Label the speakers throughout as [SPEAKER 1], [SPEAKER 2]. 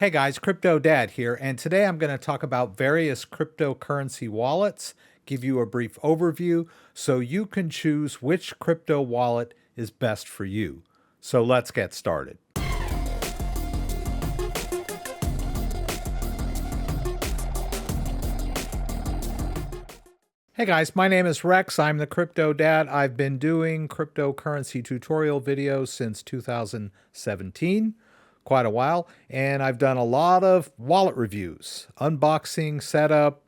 [SPEAKER 1] Hey guys, CryptoDad here, and today I'm going to talk about various cryptocurrency wallets, give you a brief overview so you can choose which crypto wallet is best for you. So let's get started. Hey guys, my name is Rex. I'm the CryptoDad. I've been doing cryptocurrency tutorial videos since 2017. Quite a while, and I've done a lot of wallet reviews, unboxing, setup,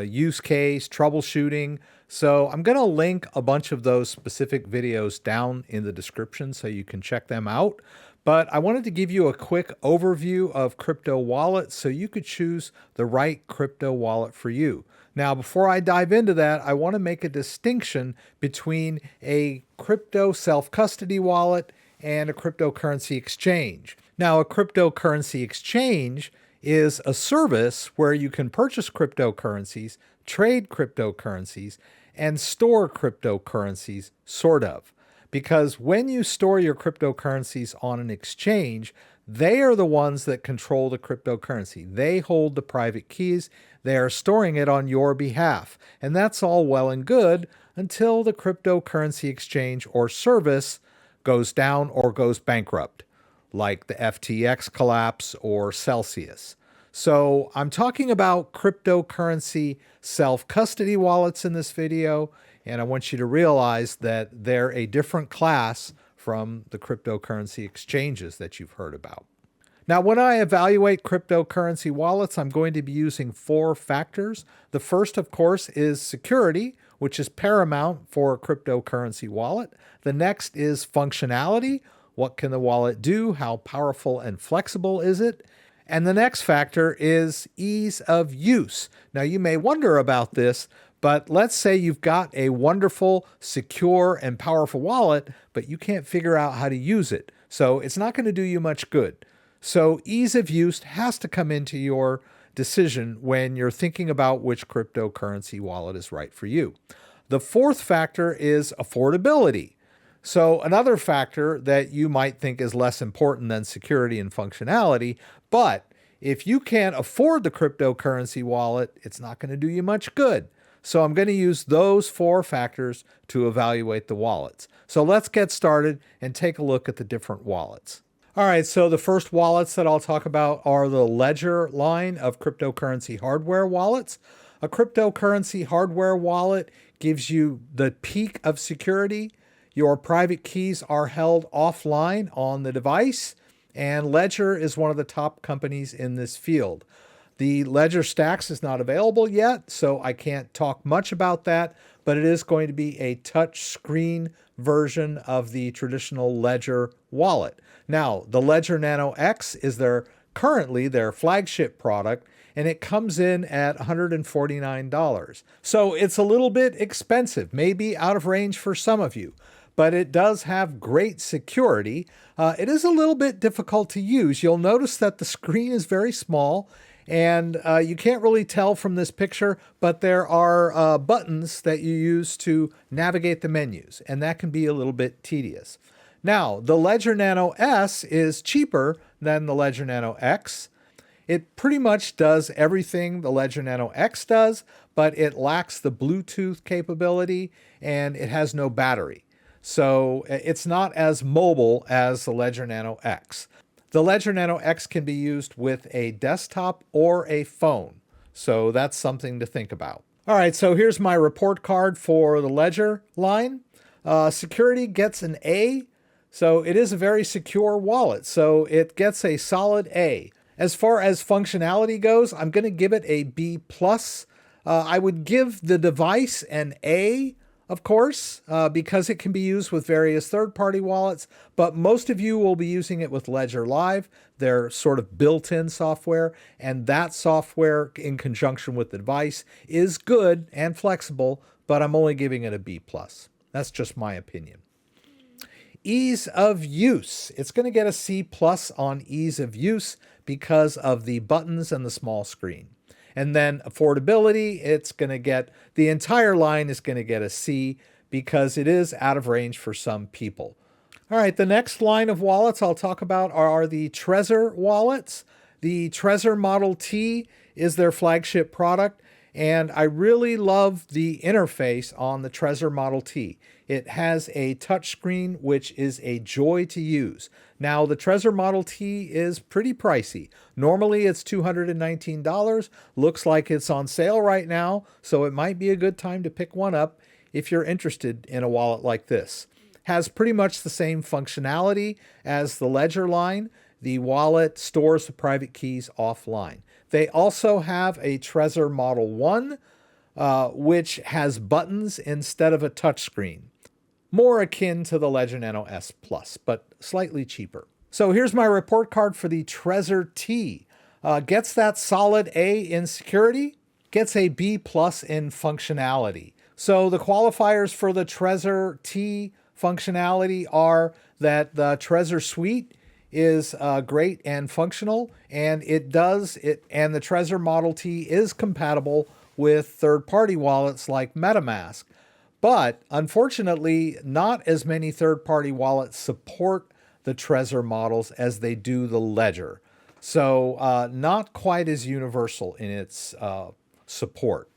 [SPEAKER 1] use case, troubleshooting. So I'm going to link a bunch of those specific videos down in the description so you can check them out. But I wanted to give you a quick overview of crypto wallets so you could choose the right crypto wallet for you. Now, before I dive into that, I want to make a distinction between a crypto self-custody wallet and a cryptocurrency exchange. Now, a cryptocurrency exchange is a service where you can purchase cryptocurrencies, trade cryptocurrencies, and store cryptocurrencies, sort of. Because when you store your cryptocurrencies on an exchange, they are the ones that control the cryptocurrency. They hold the private keys. They are storing it on your behalf. And that's all well and good until the cryptocurrency exchange or service goes down or goes bankrupt, like the FTX collapse or Celsius. So I'm talking about cryptocurrency self-custody wallets in this video, and I want you to realize that they're a different class from the cryptocurrency exchanges that you've heard about. Now, when I evaluate cryptocurrency wallets, I'm going to be using 4 factors. The first, of course, is security, which is paramount for a cryptocurrency wallet. The next is functionality. What can the wallet do? How powerful and flexible is it? And the next factor is ease of use. Now, you may wonder about this, but let's say you've got a wonderful, secure, and powerful wallet, but you can't figure out how to use it. So it's not going to do you much good. So ease of use has to come into your decision when you're thinking about which cryptocurrency wallet is right for you. The fourth factor is affordability. So another factor that you might think is less important than security and functionality, but if you can't afford the cryptocurrency wallet, it's not going to do you much good. So I'm going to use those 4 factors to evaluate the wallets. So let's get started and take a look at the different wallets. All right, so the first wallets that I'll talk about are the Ledger line of cryptocurrency hardware wallets. A cryptocurrency hardware wallet gives you the peak of security. Your private keys are held offline on the device, and Ledger is one of the top companies in this field. The Ledger Stacks is not available yet, so I can't talk much about that, but it is going to be a touch screen version of the traditional Ledger wallet. Now, the Ledger Nano X is currently their flagship product, and it comes in at $149. So it's a little bit expensive, maybe out of range for some of you, but it does have great security. It is a little bit difficult to use. You'll notice that the screen is very small, and you can't really tell from this picture, but there are buttons that you use to navigate the menus, and that can be a little bit tedious. Now, the Ledger Nano S is cheaper than the Ledger Nano X. It pretty much does everything the Ledger Nano X does, but it lacks the Bluetooth capability, and it has no battery. So it's not as mobile as the Ledger Nano X. The Ledger Nano X can be used with a desktop or a phone. So that's something to think about. All right, so here's my report card for the Ledger line. Security gets an A. So it is a very secure wallet. So it gets a solid A. As far as functionality goes, I'm going to give it a B+. I would give the device an A, of course, because it can be used with various third-party wallets, but most of you will be using it with Ledger Live, their sort of built-in software, and that software in conjunction with the device is good and flexible, but I'm only giving it a B+. That's just my opinion. Ease of use. It's going to get a C+ on ease of use because of the buttons and the small screen. And then affordability, the entire line is going to get a C because it is out of range for some people. All right, the next line of wallets I'll talk about are the Trezor wallets. The Trezor Model T is their flagship product, and I really love the interface on the Trezor Model T. It has a touchscreen, which is a joy to use. Now, the Trezor Model T is pretty pricey. Normally, it's $219. Looks like it's on sale right now, so it might be a good time to pick one up if you're interested in a wallet like this. Has pretty much the same functionality as the Ledger line. The wallet stores the private keys offline. They also have a Trezor Model One, which has buttons instead of a touchscreen. More akin to the Ledger Nano S Plus, but slightly cheaper. So here's my report card for the Trezor T. Gets that solid A in security, gets a B plus in functionality. So the qualifiers for the Trezor T functionality are that the Trezor Suite is great and functional, and and the Trezor Model T is compatible with third-party wallets like MetaMask. But unfortunately, not as many third-party wallets support the Trezor models as they do the Ledger. So not quite as universal in its support.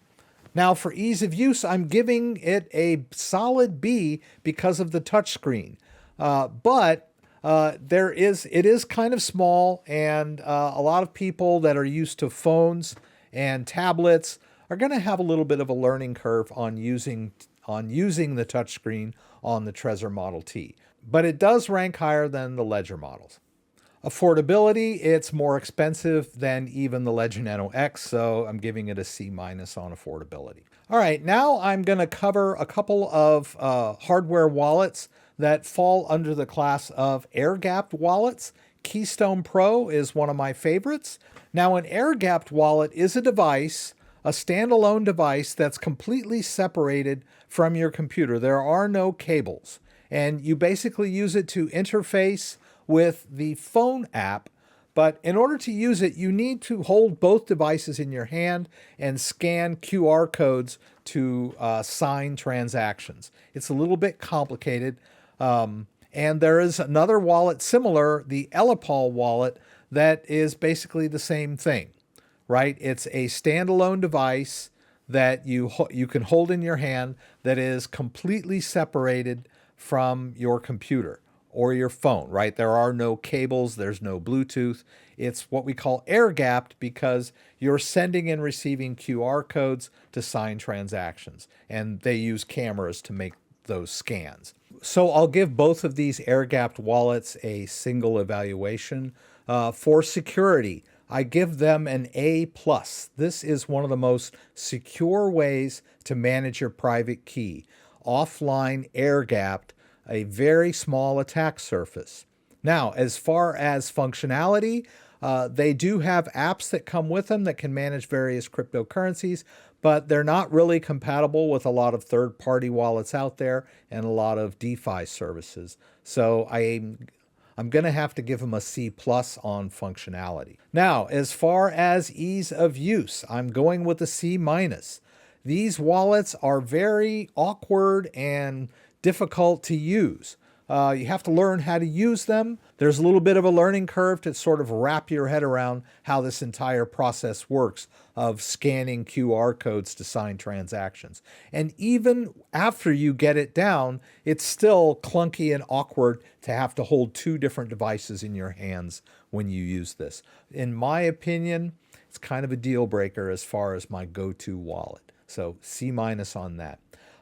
[SPEAKER 1] Now, for ease of use, I'm giving it a solid B because of the touchscreen. But it is kind of small, and a lot of people that are used to phones and tablets are going to have a little bit of a learning curve on using the touchscreen on the Trezor Model T. But it does rank higher than the Ledger models. Affordability, it's more expensive than even the Ledger Nano X, so I'm giving it a C- on affordability. All right, now I'm going to cover a couple of hardware wallets that fall under the class of air-gapped wallets. KeyStone Pro is one of my favorites. Now, an air-gapped wallet is a device, a standalone device that's completely separated from your computer. There are no cables, and you basically use it to interface with the phone app. But in order to use it, you need to hold both devices in your hand and scan QR codes to sign transactions. It's a little bit complicated. And there is another wallet similar, the ELECTRUM wallet, that is basically the same thing, right? It's a standalone device that you can hold in your hand that is completely separated from your computer or your phone, right? There are no cables, there's no Bluetooth. It's what we call air-gapped because you're sending and receiving QR codes to sign transactions, and they use cameras to make those scans. So I'll give both of these air-gapped wallets a single evaluation. For security, I give them an A+. This is one of the most secure ways to manage your private key. Offline, air-gapped, a very small attack surface. Now, as far as functionality, they do have apps that come with them that can manage various cryptocurrencies, but they're not really compatible with a lot of third-party wallets out there and a lot of DeFi services. So I'm going to have to give them a C+ on functionality. Now, as far as ease of use, I'm going with a C-. These wallets are very awkward and difficult to use. You have to learn how to use them. There's a little bit of a learning curve to sort of wrap your head around how this entire process works of scanning QR codes to sign transactions. And even after you get it down, it's still clunky and awkward to have to hold two different devices in your hands when you use this. In my opinion, it's kind of a deal breaker as far as my go-to wallet. So C- on that.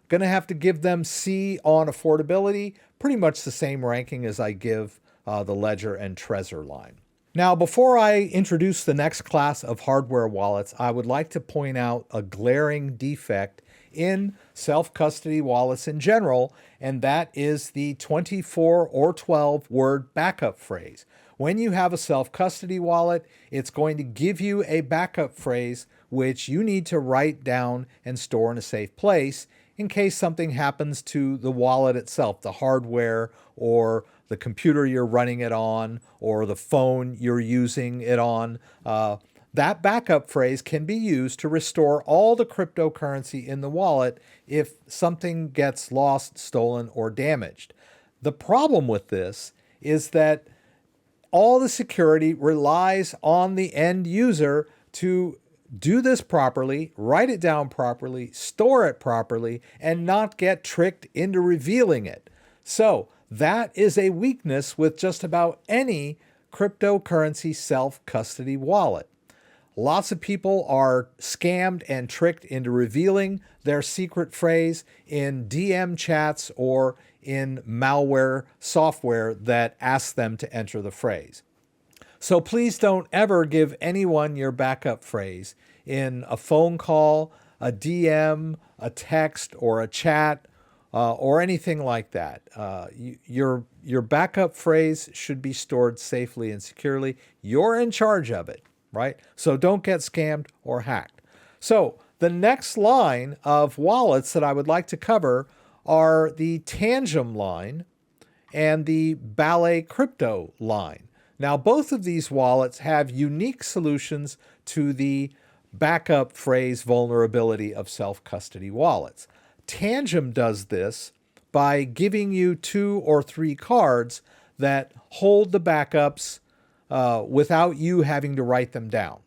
[SPEAKER 1] Going to have to give them C on affordability, pretty much the same ranking as I give the Ledger and Trezor line. Now, before I introduce the next class of hardware wallets, I would like to point out a glaring defect in self-custody wallets in general, and that is the 24 or 12 word backup phrase. When you have a self-custody wallet, it's going to give you a backup phrase which you need to write down and store in a safe place in case something happens to the wallet itself, the hardware or the computer you're running it on or the phone you're using it on. That backup phrase can be used to restore all the cryptocurrency in the wallet if something gets lost, stolen, or damaged. The problem with this is that all the security relies on the end user to do this properly, write it down properly, store it properly, and not get tricked into revealing it. So that is a weakness with just about any cryptocurrency self-custody wallet. Lots of people are scammed and tricked into revealing their secret phrase in DM chats or in malware software that asks them to enter the phrase. So please don't ever give anyone your backup phrase in a phone call, a DM, a text, or a chat, or anything like that. Your backup phrase should be stored safely and securely. You're in charge of it, right? So don't get scammed or hacked. So the next line of wallets that I would like to cover are the Tangem line and the Ballet crypto line. Now, both of these wallets have unique solutions to the backup phrase vulnerability of self-custody wallets. Tangem does this by giving you 2 or 3 cards that hold the backups without you having to write them down.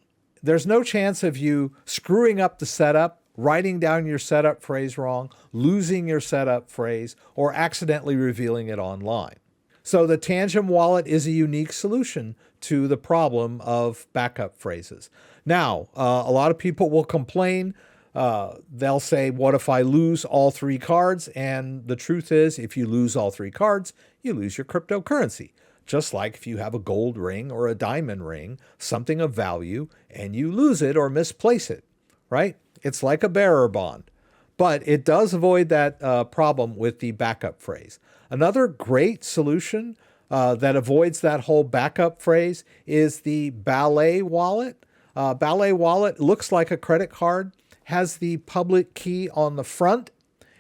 [SPEAKER 1] There's no chance of you screwing up the setup, writing down your setup phrase wrong, losing your setup phrase, or accidentally revealing it online. So the Tangem wallet is a unique solution to the problem of backup phrases. Now, a lot of people will complain. They'll say, what if I lose all 3 cards? And the truth is, if you lose all 3 cards, you lose your cryptocurrency. Just like if you have a gold ring or a diamond ring, something of value, and you lose it or misplace it, right? It's like a bearer bond. But it does avoid that problem with the backup phrase. Another great solution that avoids that whole backup phrase is the Ballet wallet. Ballet wallet looks like a credit card, has the public key on the front,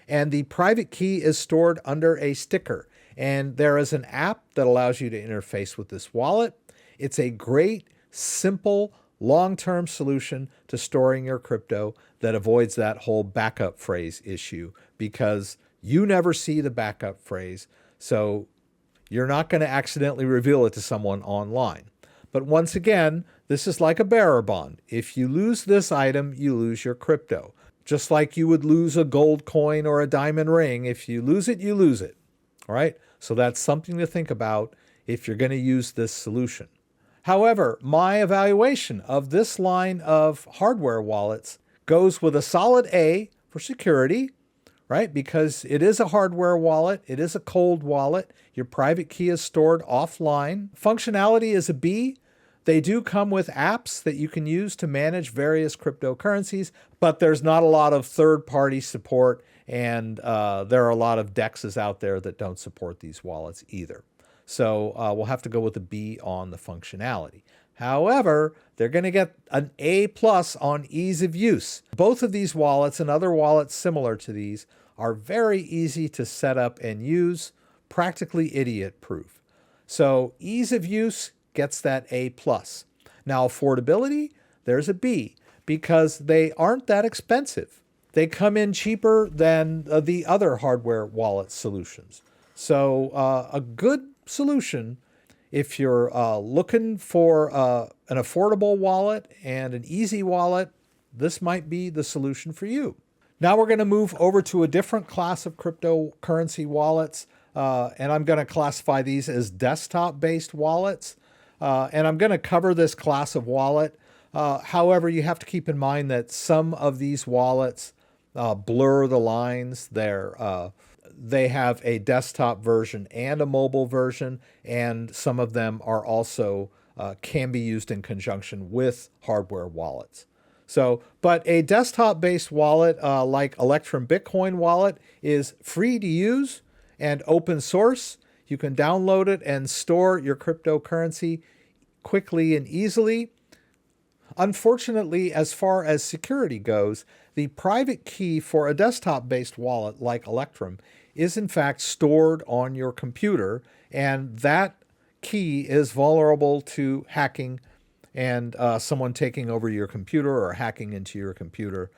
[SPEAKER 1] and the private key is stored under a sticker. And there is an app that allows you to interface with this wallet. It's a great, simple, long-term solution to storing your crypto that avoids that whole backup phrase issue, because you never see the backup phrase, so you're not going to accidentally reveal it to someone online. But once again, this is like a bearer bond. If you lose this item, you lose your crypto. Just like you would lose a gold coin or a diamond ring. If you lose it, you lose it. All right? So that's something to think about if you're going to use this solution. However, my evaluation of this line of hardware wallets goes with a solid A for security, right? Because it is a hardware wallet. It is a cold wallet. Your private key is stored offline. Functionality is a B. They do come with apps that you can use to manage various cryptocurrencies, but there's not a lot of third-party support, and there are a lot of DEXs out there that don't support these wallets either. So we'll have to go with a B on the functionality. However, they're going to get an A+ on ease of use. Both of these wallets and other wallets similar to these are very easy to set up and use, practically idiot-proof. So ease of use gets that A+. Now affordability, there's a B, because they aren't that expensive. They come in cheaper than the other hardware wallet solutions. So a good solution if you're looking for an affordable wallet and an easy wallet, this might be the solution for you. Now we're going to move over to a different class of cryptocurrency wallets, and I'm going to classify these as desktop-based wallets. And I'm going to cover this class of wallet. However, you have to keep in mind that some of these wallets blur the lines. They have a desktop version and a mobile version, and some of them are also can be used in conjunction with hardware wallets. So, but a desktop-based wallet like ELECTRUM Bitcoin wallet is free to use and open source. You can download it and store your cryptocurrency quickly and easily. Unfortunately, as far as security goes, the private key for a desktop-based wallet like ELECTRUM is in fact stored on your computer, and that key is vulnerable to hacking and someone taking over your computer or hacking into your computer.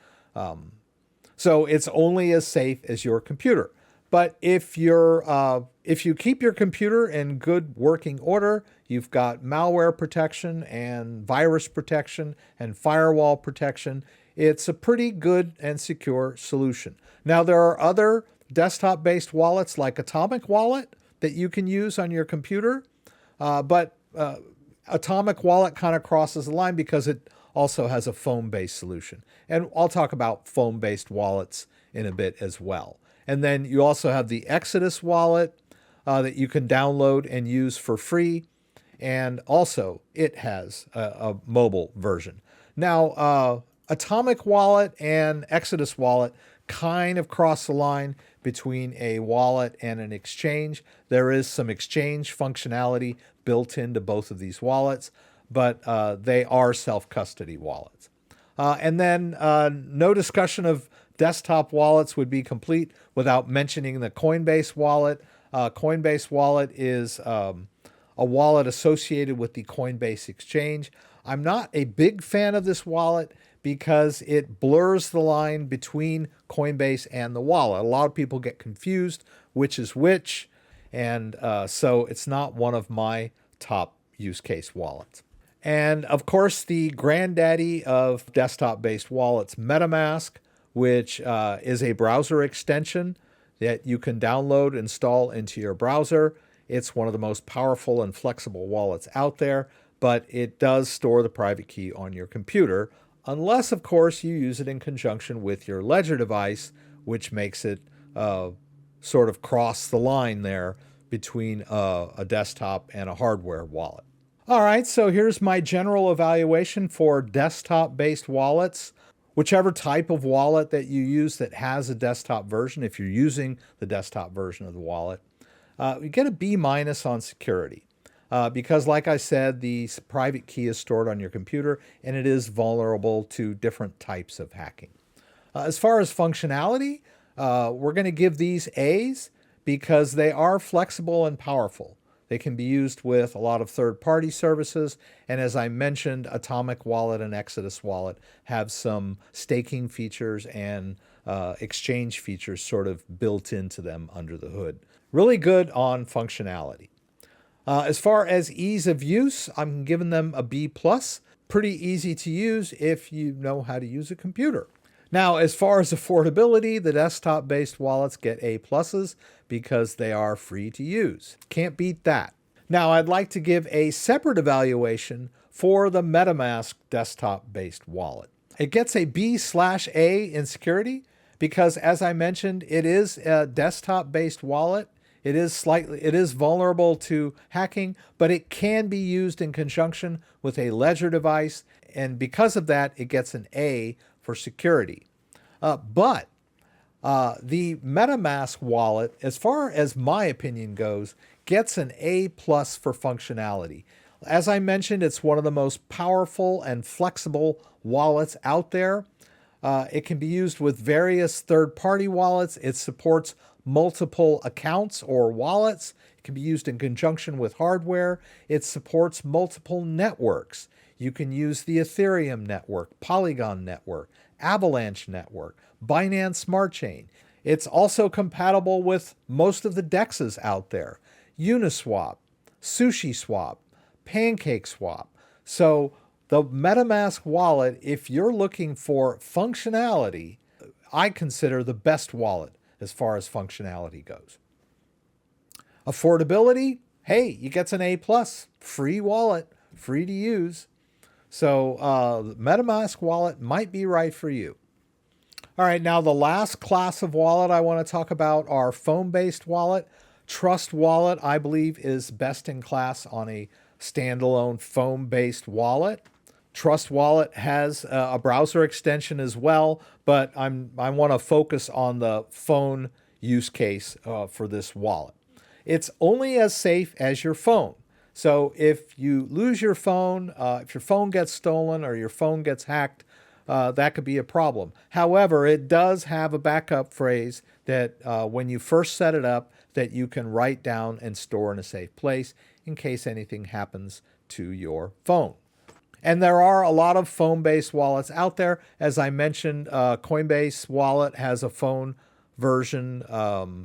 [SPEAKER 1] So it's only as safe as your computer. But if you keep your computer in good working order, you've got malware protection and virus protection and firewall protection. It's a pretty good and secure solution. Now, there are other desktop-based wallets like Atomic Wallet that you can use on your computer, but Atomic Wallet kind of crosses the line because it also has a phone-based solution. And I'll talk about phone-based wallets in a bit as well. And then you also have the Exodus wallet that you can download and use for free. And also it has a mobile version. Now, Atomic Wallet and Exodus Wallet kind of cross the line between a wallet and an exchange. There is some exchange functionality built into both of these wallets, but they are self-custody wallets. And then no discussion of desktop wallets would be complete without mentioning the Coinbase wallet. Coinbase wallet is a wallet associated with the Coinbase exchange. I'm not a big fan of this wallet because it blurs the line between Coinbase and the wallet. A lot of people get confused which is which, and so it's not one of my top use case wallets. And of course, the granddaddy of desktop-based wallets, MetaMask, which is a browser extension that you can download, install into your browser. It's one of the most powerful and flexible wallets out there, but it does store the private key on your computer, unless, of course, you use it in conjunction with your Ledger device, which makes it sort of cross the line there between a desktop and a hardware wallet. All right, so here's my general evaluation for desktop-based wallets. Whichever type of wallet that you use that has a desktop version, if you're using the desktop version of the wallet, you get a B- on security. Because like I said, the private key is stored on your computer and it is vulnerable to different types of hacking. As far as functionality, we're going to give these A's because they are flexible and powerful. They can be used with a lot of third-party services. And as I mentioned, Atomic Wallet and Exodus Wallet have some staking features and exchange features sort of built into them under the hood. Really good on functionality. As far as ease of use, I'm giving them a B+. Pretty easy to use if you know how to use a computer. Now, as far as affordability, the desktop-based wallets get A+ because they are free to use. Can't beat that. Now, I'd like to give a separate evaluation for the MetaMask desktop-based wallet. It gets a B/A in security because, as I mentioned, it is a desktop-based wallet. It is vulnerable to hacking, but it can be used in conjunction with a Ledger device, and because of that, it gets an A for security. But the MetaMask wallet, as far as my opinion goes, gets an A+ for functionality. As I mentioned, it's one of the most powerful and flexible wallets out there. It can be used with various third-party wallets. It supports multiple accounts or wallets. It can be used in conjunction with hardware. It supports multiple networks. You can use the Ethereum network, POLYGON network, AVALANCHE network, BINANCE Smart Chain. It's also compatible with most of the DEXs out there. Uniswap, SushiSwap, PancakeSwap. So the MetaMask wallet, if you're looking for functionality, I consider the best wallet as far as functionality goes. Affordability, hey, you get an A+, free wallet, free to use. So the MetaMask wallet might be right for you. All right, now the last class of wallet I want to talk about are phone-based wallet. Trust Wallet, I believe, is best in class on a standalone phone-based wallet. Trust Wallet has a browser extension as well, but I want to focus on the phone use case for this wallet. It's only as safe as your phone. So if you lose your phone, if your phone gets stolen or your phone gets hacked, that could be a problem. However, it does have a backup phrase that when you first set it up, that you can write down and store in a safe place in case anything happens to your phone. And there are a lot of phone-based wallets out there. As I mentioned, Coinbase Wallet has a phone version.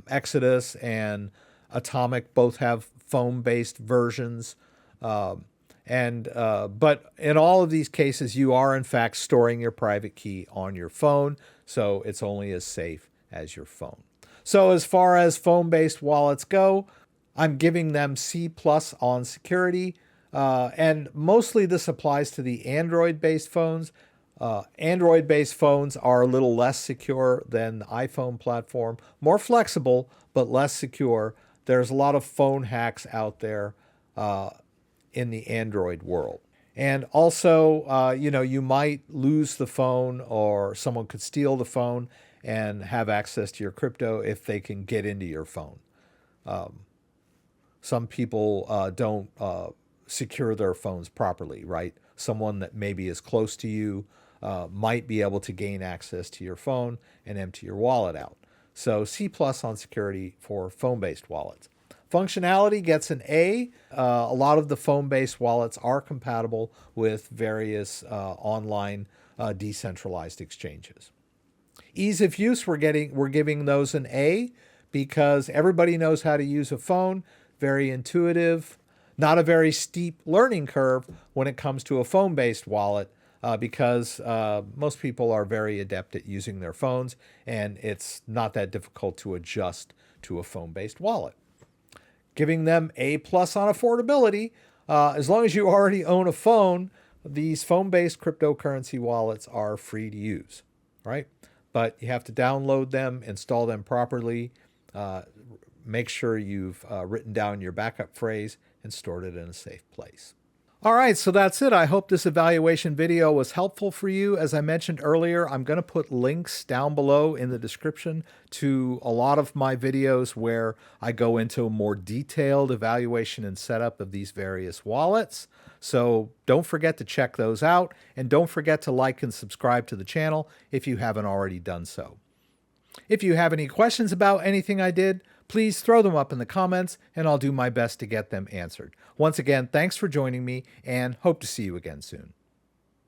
[SPEAKER 1] Exodus and Atomic both have phone-based versions. But in all of these cases, you are in fact storing your private key on your phone, so it's only as safe as your phone. So as far as phone-based wallets go, I'm giving them C+ on security, and mostly this applies to the Android-based phones. Android-based phones are a little less secure than the iPhone platform, more flexible, but less secure. There's a lot of phone hacks out there in the Android world. And also, you might lose the phone, or someone could steal the phone and have access to your crypto if they can get into your phone. Some people don't secure their phones properly, right? Someone that maybe is close to you might be able to gain access to your phone and empty your wallet out. So C+ on security for phone-based wallets. Functionality gets an A. A lot of the phone-based wallets are compatible with various online decentralized exchanges. Ease of use, we're giving those an A because everybody knows how to use a phone. Very intuitive, not a very steep learning curve when it comes to a phone-based wallet because most people are very adept at using their phones, and it's not that difficult to adjust to a phone-based wallet. Giving them A+ on affordability. As long as you already own a phone, these phone-based cryptocurrency wallets are free to use, right? But you have to download them, install them properly, make sure you've written down your backup phrase and stored it in a safe place. All right, so that's it. I hope this evaluation video was helpful for you. As I mentioned earlier, I'm going to put links down below in the description to a lot of my videos where I go into a more detailed evaluation and setup of these various wallets. So don't forget to check those out, and don't forget to like and subscribe to the channel if you haven't already done so. If you have any questions about anything I did, please throw them up in the comments, and I'll do my best to get them answered. Once again, thanks for joining me, and hope to see you again soon.